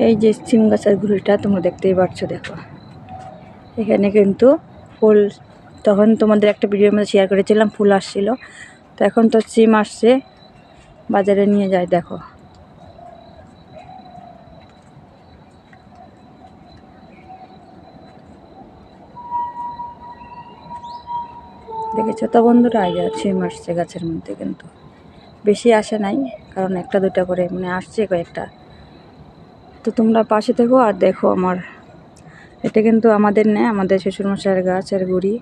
এই যে সিম গাছের গুঁড়িটা তোমরা দেখতেই পাচ্ছ, দেখো এখানে কিন্তু ফুল, তখন তোমাদের একটা ভিডিওর মধ্যে শেয়ার করেছিলাম ফুল আসছিল, তো এখন তো সিম আসছে, বাজারে নিয়ে যায়। দেখো দেখেছো তো বন্ধুরা, আগে সিম আসছে গাছের মধ্যে, কিন্তু বেশি আসে নাই, কারণ একটা দুটা করে মানে আসছে কয়েকটা। তো তোমরা পাশে থেকো আর দেখো আমার, এটা কিন্তু আমাদের নেই, আমাদের শ্বশুরমশাইয়ের গাছের গুঁড়ি।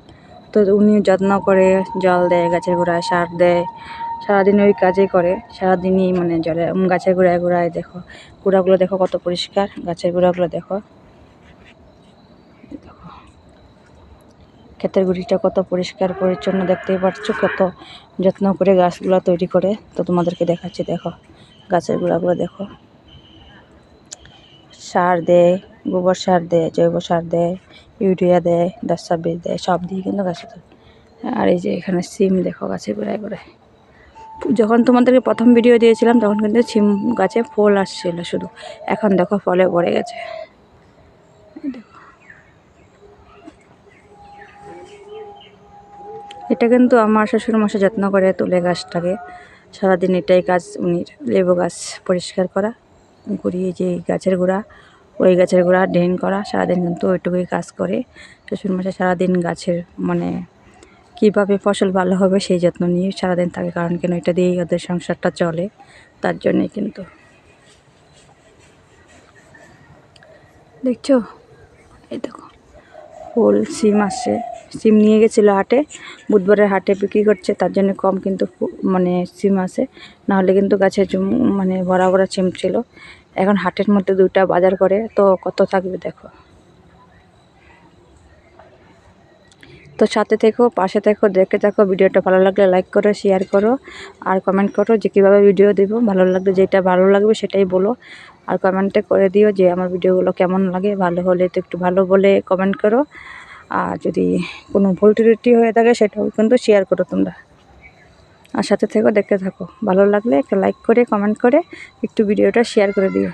তো উনি যত্ন করে, জল দেয় গাছের গোড়ায়, সার দেয়, সারাদিন ওই কাজই করে, সারাদিনই মানে জলে গাছের গোড়ায় গোড়ায়। দেখো গোড়াগুলো দেখো কত পরিষ্কার, গাছের গোড়াগুলো দেখো, ক্ষেতের গুঁড়িটা কত পরিষ্কার পরিচ্ছন্ন, দেখতেই পাচ্ছ কত যত্ন করে গাছগুলো তৈরি করে। তো তোমাদেরকে দেখাচ্ছি, দেখো গাছের গোড়াগুলো দেখো, সার দেয়, গোবর সার দেয়, জৈব সার দেয়, ইউরিয়া দেয়, 10-26 দেয়, সব দিয়ে কিন্তু গাছে। আর এই যে এখানে সিম দেখো গাছের গোড়ায় গোড়ায়। যখন তোমাদেরকে প্রথম ভিডিও দিয়েছিলাম তখন কিন্তু সিম গাছে ফুল আসছিল শুধু, এখন দেখো ফলে ভরে গেছে। এটা কিন্তু আমার শ্বশুরমশাই যত্ন করে তুলে গাছটাকে, সারাদিন এটাই কাজ উনির, লেবু গাছ পরিষ্কার করা, ঘুরিয়ে যে গাছের গোড়া, ওই গাছের গোড়া ড্রেন করা, সারাদিন কিন্তু ওইটুকুই কাজ করে শ্বশুরমশাই। সারাদিন গাছের মানে কীভাবে ফসল ভালো হবে সেই যত্ন নিয়ে সারাদিন থাকে, কারণ কেন এটা দিয়েই ওদের সংসারটা চলে, তার জন্যই কিন্তু। দেখছো এই দেখো ফুল সিম আসছে, সিম নিয়ে গেছিলো হাটে, বুধবারের হাটে বিক্রি করছে, তার জন্য কম কিন্তু মানে সিম আসে, নাহলে কিন্তু গাছে মানে ভরা ভরা সিম ছিল। এখন হাটের মধ্যে 2টা বাজার করে, তো কত থাকবে দেখো। তো সাথে থেকো, পাশে থেকো, দেখে থাকো। ভিডিওটা ভালো লাগলে লাইক করো, শেয়ার করো, আর কমেন্ট করো যে কীভাবে ভিডিও দেবো। ভালো লাগলে, যেটা ভালো লাগবে সেটাই বলো, আর কমেন্টে করে দিও যে আমার ভিডিওগুলো কেমন লাগে। ভালো হলে তো একটু ভালো বলে কমেন্ট করো, আর যদি কোনো ভুল ত্রুটি হয়ে থাকে সেটাও কিন্তু শেয়ার করো তোমরা। আর সাথে থেকো, দেখতে থাকো। ভালো লাগলে একটা লাইক করে, কমেন্ট করে একটু ভিডিওটা শেয়ার করে দিও।